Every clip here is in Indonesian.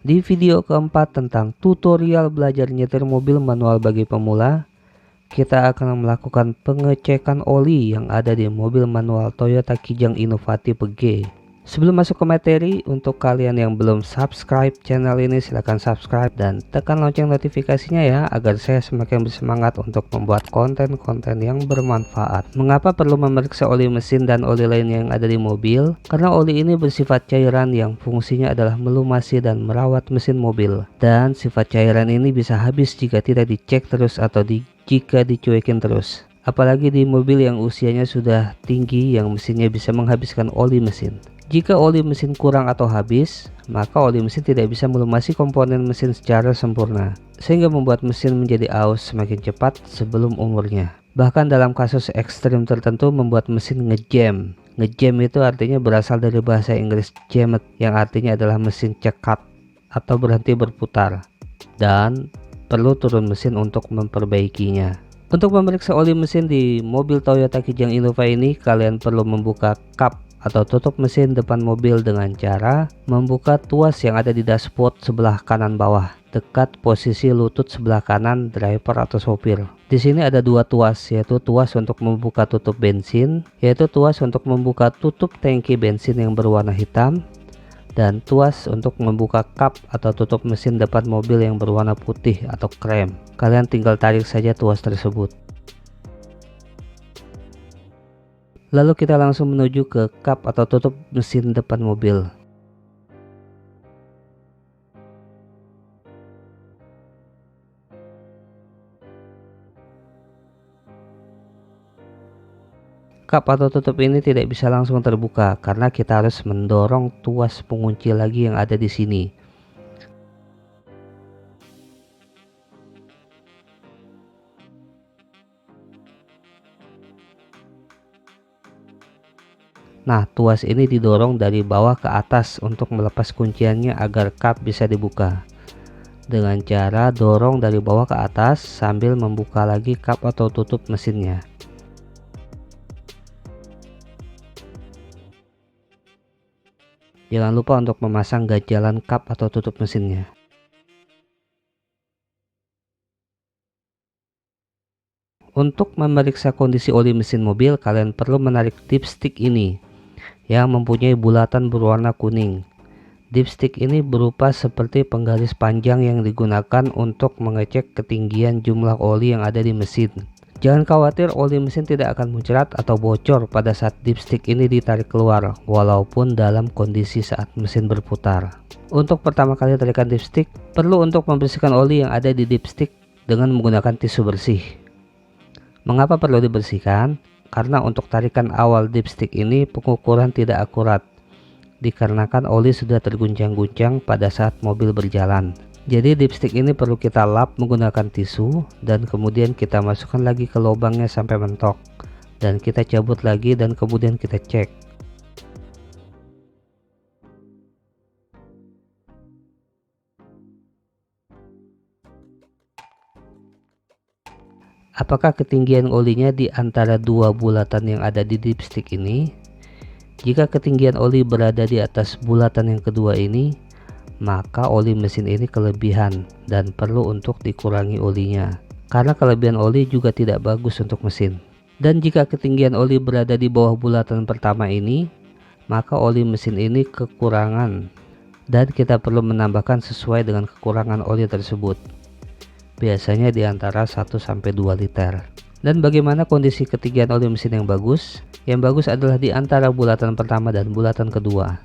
Di video keempat tentang tutorial belajar nyetir mobil manual bagi pemula, kita akan melakukan pengecekan oli yang ada di mobil manual Toyota Kijang Innovatif G. Sebelum masuk ke materi, untuk kalian yang belum subscribe channel ini silahkan subscribe dan tekan lonceng notifikasinya ya, agar saya semakin bersemangat untuk membuat konten-konten yang bermanfaat. Mengapa perlu memeriksa oli mesin dan oli lainnya yang ada di mobil? Karena oli ini bersifat cairan yang fungsinya adalah melumasi dan merawat mesin mobil, dan sifat cairan ini bisa habis jika tidak dicek terus atau jika dicuekin terus. Apalagi di mobil yang usianya sudah tinggi yang mesinnya bisa menghabiskan oli mesin. Jika oli mesin kurang atau habis, maka oli mesin tidak bisa melumasi komponen mesin secara sempurna, sehingga membuat mesin menjadi aus semakin cepat sebelum umurnya. Bahkan dalam kasus ekstrim tertentu membuat mesin ngejam. Ngejam itu artinya berasal dari bahasa Inggris jammed, yang artinya adalah mesin cekat atau berhenti berputar, dan perlu turun mesin untuk memperbaikinya. Untuk memeriksa oli mesin di mobil Toyota Kijang Innova ini, kalian perlu membuka kap atau tutup mesin depan mobil dengan cara membuka tuas yang ada di dashboard sebelah kanan bawah, dekat posisi lutut sebelah kanan driver atau sopir. Di sini ada dua tuas, yaitu tuas untuk membuka tutup bensin, yaitu tuas untuk membuka tutup tangki bensin yang berwarna hitam, dan tuas untuk membuka kap atau tutup mesin depan mobil yang berwarna putih atau krem. Kalian tinggal tarik saja tuas tersebut. Lalu kita langsung menuju ke kap atau tutup mesin depan mobil. Kap atau tutup ini tidak bisa langsung terbuka karena kita harus mendorong tuas pengunci lagi yang ada di sini. Nah, tuas ini didorong dari bawah ke atas untuk melepas kunciannya agar kap bisa dibuka. Dengan cara dorong dari bawah ke atas sambil membuka lagi kap atau tutup mesinnya. Jangan lupa untuk memasang ganjalan kap atau tutup mesinnya. Untuk memeriksa kondisi oli mesin mobil, kalian perlu menarik dipstick ini yang mempunyai bulatan berwarna kuning. Dipstick ini berupa seperti penggaris panjang yang digunakan untuk mengecek ketinggian jumlah oli yang ada di mesin. Jangan khawatir, oli mesin tidak akan muncrat atau bocor pada saat dipstick ini ditarik keluar, walaupun dalam kondisi saat mesin berputar. Untuk pertama kali tarikan dipstick, perlu untuk membersihkan oli yang ada di dipstick dengan menggunakan tisu bersih. Mengapa perlu dibersihkan? Karena untuk tarikan awal dipstick ini pengukuran tidak akurat, dikarenakan oli sudah terguncang-guncang pada saat mobil berjalan. Jadi dipstick ini perlu kita lap menggunakan tisu dan kemudian kita masukkan lagi ke lubangnya sampai mentok, dan kita cabut lagi dan kemudian kita cek. Apakah ketinggian olinya di antara dua bulatan yang ada di dipstick ini? Jika ketinggian oli berada di atas bulatan yang kedua ini, maka oli mesin ini kelebihan dan perlu untuk dikurangi olinya. Karena kelebihan oli juga tidak bagus untuk mesin. Dan jika ketinggian oli berada di bawah bulatan pertama ini, maka oli mesin ini kekurangan dan kita perlu menambahkan sesuai dengan kekurangan oli tersebut. Biasanya di antara 1-2 liter. Dan bagaimana kondisi ketinggian oli mesin yang bagus? Yang bagus adalah di antara bulatan pertama dan bulatan kedua.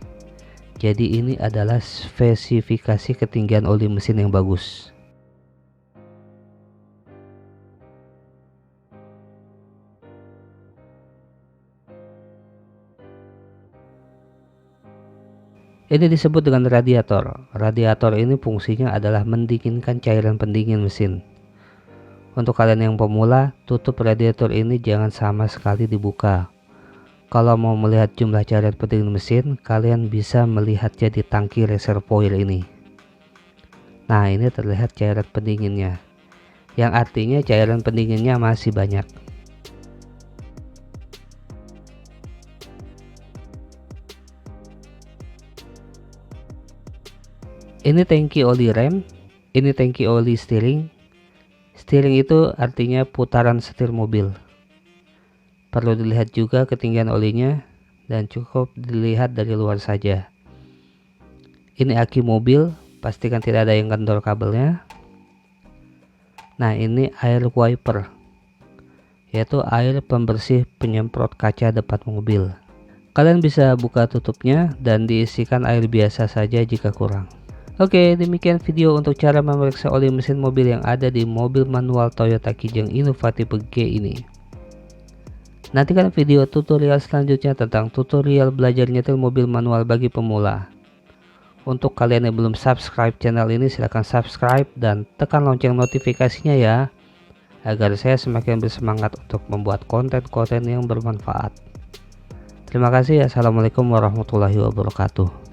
Jadi ini adalah spesifikasi ketinggian oli mesin yang bagus. Ini disebut dengan radiator. Radiator ini fungsinya adalah mendinginkan cairan pendingin mesin. Untuk kalian yang pemula, tutup radiator ini jangan sama sekali dibuka. Kalau mau melihat jumlah cairan pendingin mesin, kalian bisa melihatnya di tangki reservoir ini. Nah, ini terlihat cairan pendinginnya, yang artinya cairan pendinginnya masih banyak. Ini tangki oli rem, ini tangki oli steering. Steering itu artinya putaran setir mobil. Perlu dilihat juga ketinggian olinya dan cukup dilihat dari luar saja. Ini aki mobil, pastikan tidak ada yang kendor kabelnya. Nah, ini air wiper, yaitu air pembersih penyemprot kaca depan mobil. Kalian bisa buka tutupnya dan diisikan air biasa saja jika kurang. Oke, demikian video untuk cara memeriksa oli mesin mobil yang ada di mobil manual Toyota Kijang inovatif G ini. Nantikan video tutorial selanjutnya tentang tutorial belajar nyetir mobil manual bagi pemula. Untuk kalian yang belum subscribe channel ini, silahkan subscribe dan tekan lonceng notifikasinya ya, agar saya semakin bersemangat untuk membuat konten-konten yang bermanfaat. Terima kasih. Assalamualaikum warahmatullahi wabarakatuh.